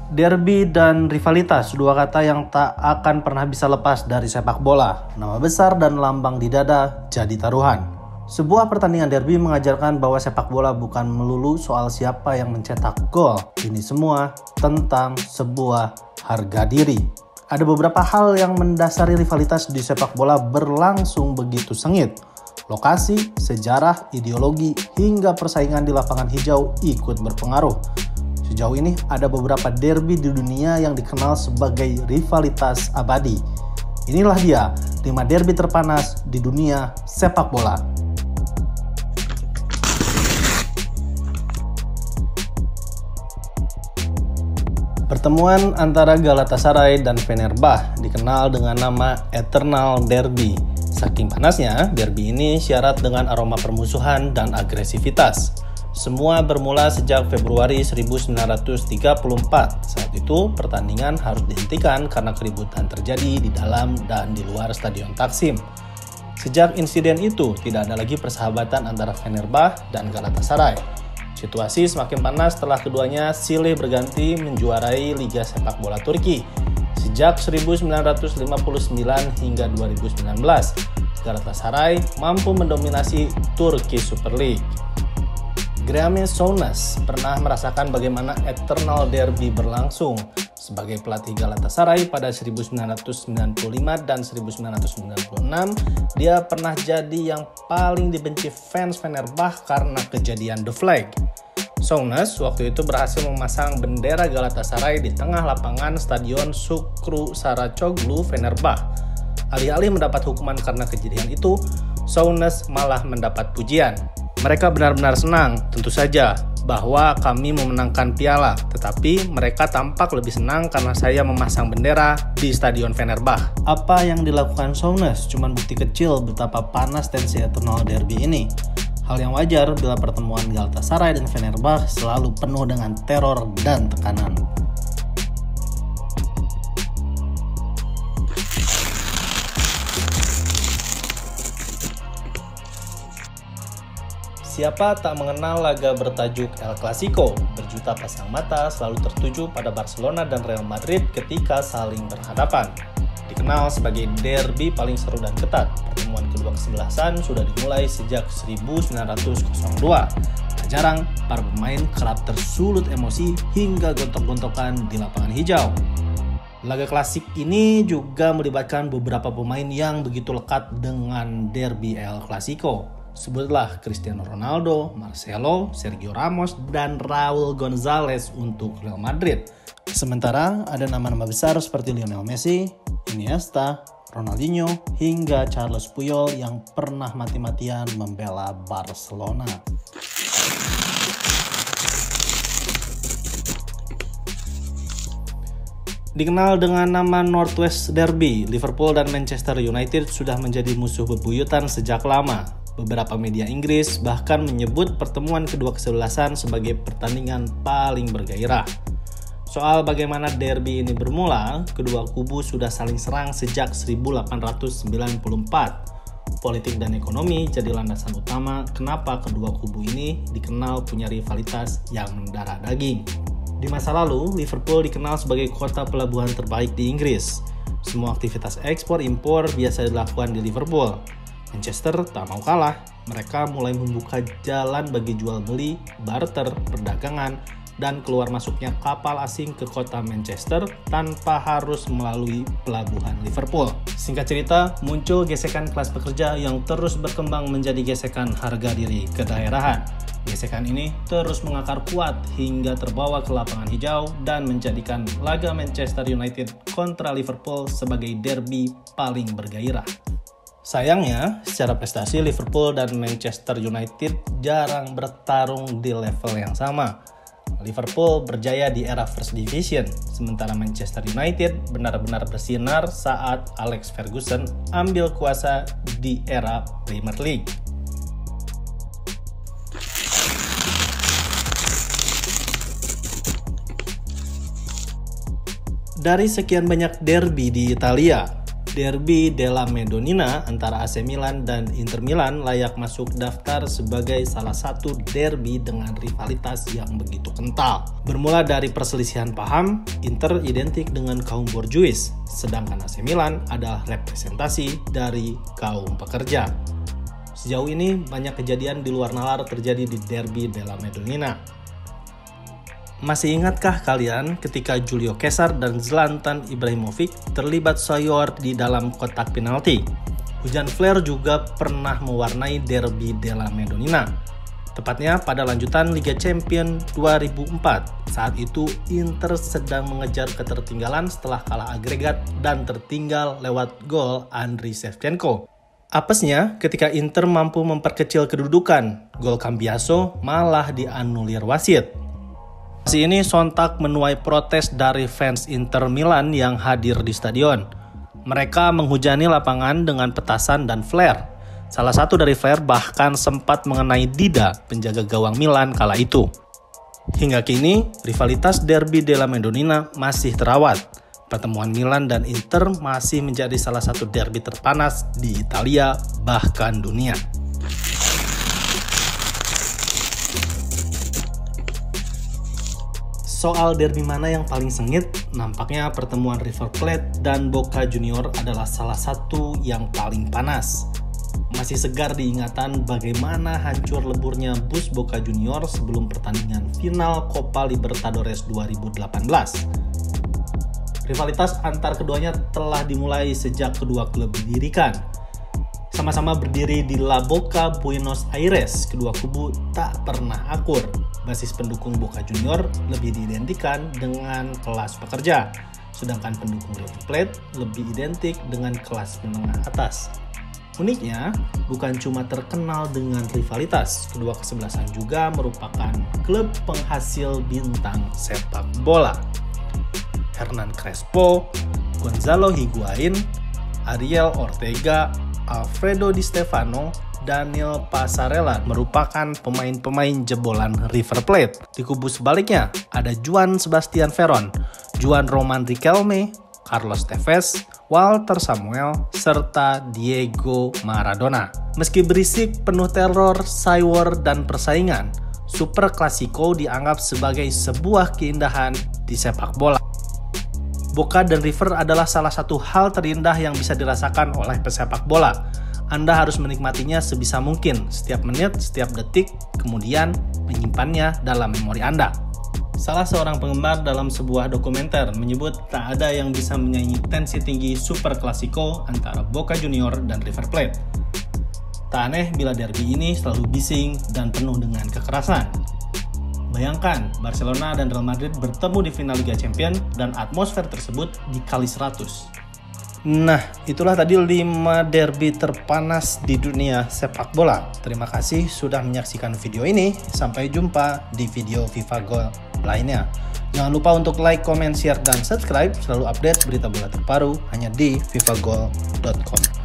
Derby dan rivalitas, dua kata yang tak akan pernah bisa lepas dari sepak bola. Nama besar dan lambang di dada jadi taruhan. Sebuah pertandingan derby mengajarkan bahwa sepak bola bukan melulu soal siapa yang mencetak gol. Ini semua tentang sebuah harga diri. Ada beberapa hal yang mendasari rivalitas di sepak bola berlangsung begitu sengit. Lokasi, sejarah, ideologi, hingga persaingan di lapangan hijau ikut berpengaruh. Sejauh ini ada beberapa derby di dunia yang dikenal sebagai rivalitas abadi. Inilah dia 5 derby terpanas di dunia sepak bola. Pertemuan antara Galatasaray dan Fenerbahce dikenal dengan nama Eternal Derby. Saking panasnya, derby ini syarat dengan aroma permusuhan dan agresivitas. Semua bermula sejak Februari 1934. Saat itu, pertandingan harus dihentikan karena keributan terjadi di dalam dan di luar Stadion Taksim. Sejak insiden itu, tidak ada lagi persahabatan antara Fenerbahce dan Galatasaray. Situasi semakin panas setelah keduanya silih berganti menjuarai Liga Sepak Bola Turki. Sejak 1959 hingga 2019, Galatasaray mampu mendominasi Turki Super League. Graham Souness pernah merasakan bagaimana Eternal Derby berlangsung. Sebagai pelatih Galatasaray pada 1995 dan 1996, dia pernah jadi yang paling dibenci fans Fenerbahce karena kejadian The Flag. Souness waktu itu berhasil memasang bendera Galatasaray di tengah lapangan Stadion Shukru Saracoğlu Fenerbahce. Alih-alih mendapat hukuman karena kejadian itu, Souness malah mendapat pujian. Mereka benar-benar senang, tentu saja, bahwa kami memenangkan piala, tetapi mereka tampak lebih senang karena saya memasang bendera di Stadion Fenerbahce. Apa yang dilakukan Souness cuma bukti kecil betapa panas tensi Eternal Derby ini. Hal yang wajar bila pertemuan Galatasaray dan Fenerbahce selalu penuh dengan teror dan tekanan. Siapa tak mengenal laga bertajuk El Clasico? Berjuta pasang mata selalu tertuju pada Barcelona dan Real Madrid ketika saling berhadapan. Dikenal sebagai derby paling seru dan ketat, pertemuan kedua kesebelasan sudah dimulai sejak 1902. Tak jarang, para pemain kerap tersulut emosi hingga gontok-gontokan di lapangan hijau. Laga klasik ini juga melibatkan beberapa pemain yang begitu lekat dengan derby El Clasico. Sebutlah Cristiano Ronaldo, Marcelo, Sergio Ramos, dan Raul Gonzalez untuk Real Madrid. Sementara ada nama-nama besar seperti Lionel Messi, Iniesta, Ronaldinho, hingga Carles Puyol yang pernah mati-matian membela Barcelona. Dikenal dengan nama Northwest Derby, Liverpool dan Manchester United sudah menjadi musuh bebuyutan sejak lama. Beberapa media Inggris bahkan menyebut pertemuan kedua kesebelasan sebagai pertandingan paling bergairah. Soal bagaimana derby ini bermula, kedua kubu sudah saling serang sejak 1894. Politik dan ekonomi jadi landasan utama kenapa kedua kubu ini dikenal punya rivalitas yang mendarah daging. Di masa lalu, Liverpool dikenal sebagai kota pelabuhan terbaik di Inggris. Semua aktivitas ekspor-impor biasa dilakukan di Liverpool. Manchester tak mau kalah, mereka mulai membuka jalan bagi jual beli, barter, perdagangan, dan keluar masuknya kapal asing ke kota Manchester tanpa harus melalui pelabuhan Liverpool. Singkat cerita, muncul gesekan kelas pekerja yang terus berkembang menjadi gesekan harga diri kedaerahan. Gesekan ini terus mengakar kuat hingga terbawa ke lapangan hijau dan menjadikan laga Manchester United kontra Liverpool sebagai derby paling bergairah. Sayangnya, secara prestasi Liverpool dan Manchester United jarang bertarung di level yang sama. Liverpool berjaya di era First Division, sementara Manchester United benar-benar bersinar saat Alex Ferguson ambil kuasa di era Premier League. Dari sekian banyak derby di Italia, Derby della Madonnina antara AC Milan dan Inter Milan layak masuk daftar sebagai salah satu derby dengan rivalitas yang begitu kental. Bermula dari perselisihan paham, Inter identik dengan kaum borjuis, sedangkan AC Milan adalah representasi dari kaum pekerja. Sejauh ini banyak kejadian di luar nalar terjadi di Derby della Madonnina. Masih ingatkah kalian ketika Julio Cesar dan Zlatan Ibrahimovic terlibat soyor di dalam kotak penalti? Hujan flare juga pernah mewarnai Derby della Madonnina. Tepatnya pada lanjutan Liga Champions 2004. Saat itu Inter sedang mengejar ketertinggalan setelah kalah agregat dan tertinggal lewat gol Andriy Shevchenko. Apesnya ketika Inter mampu memperkecil kedudukan, gol Cambiaso malah dianulir wasit. Aksi ini sontak menuai protes dari fans Inter Milan yang hadir di stadion. Mereka menghujani lapangan dengan petasan dan flare. Salah satu dari flare bahkan sempat mengenai Dida, penjaga gawang Milan kala itu. Hingga kini, rivalitas Derby della Madonnina masih terawat. Pertemuan Milan dan Inter masih menjadi salah satu derby terpanas di Italia bahkan dunia. Soal derby mana yang paling sengit, nampaknya pertemuan River Plate dan Boca Junior adalah salah satu yang paling panas. Masih segar diingatan bagaimana hancur leburnya bus Boca Junior sebelum pertandingan final Copa Libertadores 2018. Rivalitas antar keduanya telah dimulai sejak kedua klub didirikan. Sama-sama berdiri di La Boca, Buenos Aires, kedua kubu tak pernah akur. Basis pendukung Boca Junior lebih diidentikan dengan kelas pekerja, sedangkan pendukung River Plate lebih identik dengan kelas menengah atas. Uniknya, bukan cuma terkenal dengan rivalitas, kedua kesebelasan juga merupakan klub penghasil bintang sepak bola. Hernan Crespo, Gonzalo Higuain, Ariel Ortega, Alfredo Di Stefano, Daniel Passarella merupakan pemain-pemain jebolan River Plate. Di kubu sebaliknya ada Juan Sebastian Veron, Juan Roman Riquelme, Carlos Tevez, Walter Samuel, serta Diego Maradona. Meski berisik penuh teror, cywar, dan persaingan, Super Clasico dianggap sebagai sebuah keindahan di sepak bola. Boca dan River adalah salah satu hal terindah yang bisa dirasakan oleh pesepak bola. Anda harus menikmatinya sebisa mungkin, setiap menit, setiap detik, kemudian menyimpannya dalam memori Anda. Salah seorang penggemar dalam sebuah dokumenter menyebut tak ada yang bisa menyaingi tensi tinggi Super Clasico antara Boca Junior dan River Plate. Tak aneh bila derby ini selalu bising dan penuh dengan kekerasan. Bayangkan, Barcelona dan Real Madrid bertemu di final Liga Champions dan atmosfer tersebut dikali 100. Nah, itulah tadi 5 derby terpanas di dunia sepak bola. Terima kasih sudah menyaksikan video ini. Sampai jumpa di video FIFA Goal lainnya. Jangan lupa untuk like, comment, share, dan subscribe. Selalu update berita bola terbaru hanya di fifagol.com.